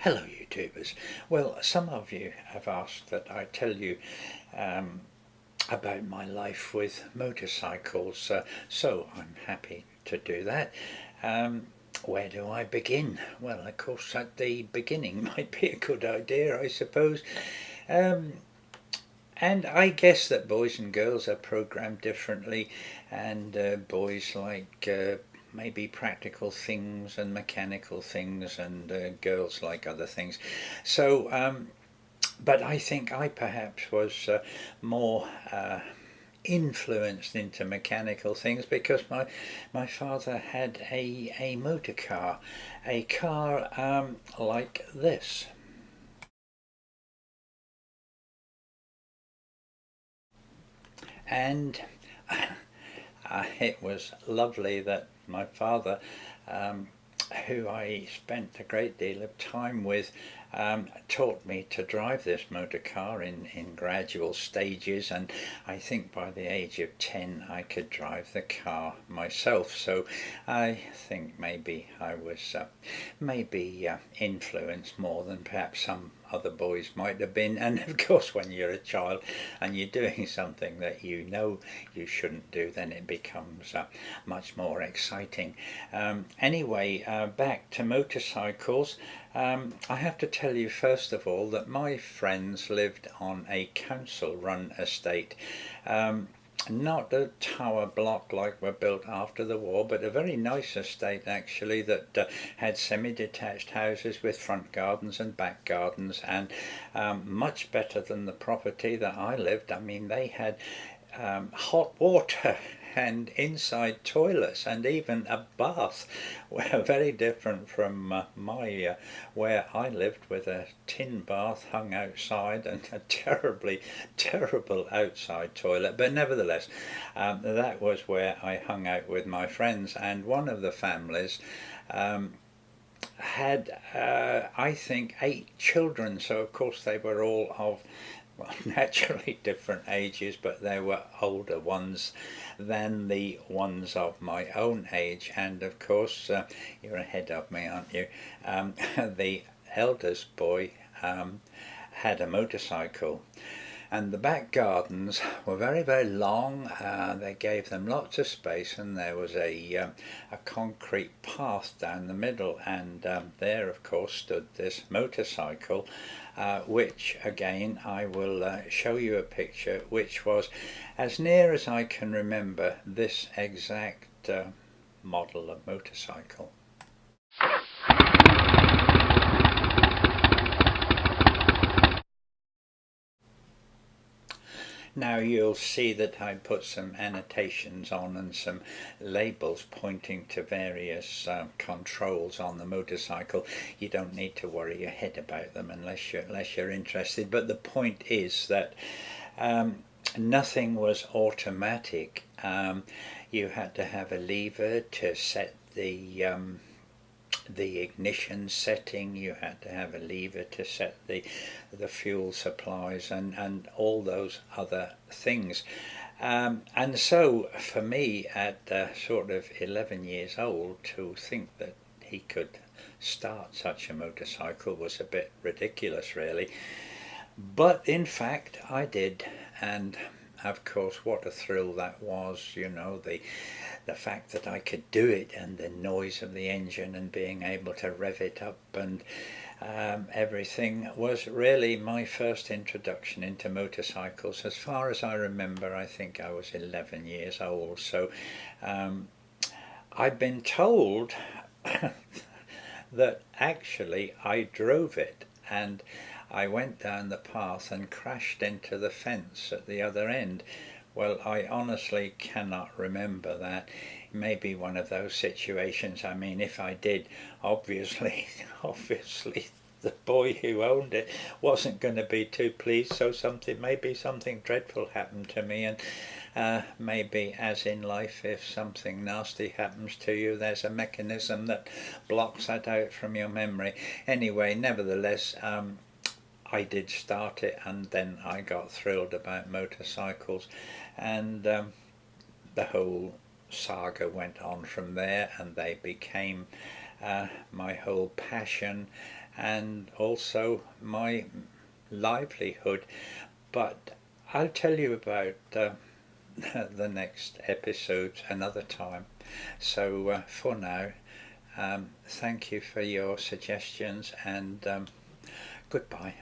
Hello YouTubers. Well, some of you have asked that I tell you about my life with motorcycles, so I'm happy to do that. Where do I begin? Well, of course at the beginning might be a good idea, I suppose. Um, and I guess that boys and girls are programmed differently, and boys like maybe practical things and mechanical things, and girls like other things. So, but I think I perhaps was more influenced into mechanical things because my father had a motor car, a car like this. And it was lovely that my father, um, who I spent a great deal of time with, taught me to drive this motor car in gradual stages, and I think by the age of 10 I could drive the car myself. So I think maybe I was influenced more than perhaps some other boys might have been. And of course when you're a child and you're doing something that you know you shouldn't do, then it becomes much more exciting. Anyway, back to motorcycles. I have to tell you first of all that my friends lived on a council run estate. Not a tower block like were built after the war, but a very nice estate actually that had semi-detached houses with front gardens and back gardens, and much better than the property that I lived. I mean, they had hot water and inside toilets and even a bath were very different from my where I lived, with a tin bath hung outside and a terrible outside toilet. But nevertheless, that was where I hung out with my friends, and one of the families had I think 8 children, so of course they were all of, well, naturally different ages, but they were older ones than the ones of my own age. And of course, you're ahead of me, aren't you? The eldest boy had a motorcycle, and the back gardens were very long. They gave them lots of space, and there was a concrete path down the middle, and there of course stood this motorcycle, which again I will show you a picture, which was, as near as I can remember, this exact model of motorcycle. Now you'll see that I put some annotations on and some labels pointing to various controls on the motorcycle. You don't need to worry your head about them unless you're interested. But the point is that nothing was automatic. You had to have a lever to set the ignition setting. You had to have a lever to set the fuel supplies and all those other things. And so for me at sort of 11 years old, to think that he could start such a motorcycle was a bit ridiculous, really. But in fact I did, and of course what a thrill that was, you know, the fact that I could do it, and the noise of the engine and being able to rev it up, and everything was really my first introduction into motorcycles. As far as I remember, I think I was 11 years old. So I've been told that actually I drove it, and I went down the path and crashed into the fence at the other end. Well, I honestly cannot remember that. Maybe one of those situations. I mean, if I did, obviously, obviously, the boy who owned it wasn't going to be too pleased. So maybe something dreadful happened to me, and maybe, as in life, if something nasty happens to you, there's a mechanism that blocks that out from your memory. Anyway, nevertheless, I did start it, and then I got thrilled about motorcycles, and the whole saga went on from there, and they became my whole passion and also my livelihood. But I'll tell you about the next episode another time. So for now, thank you for your suggestions, and goodbye.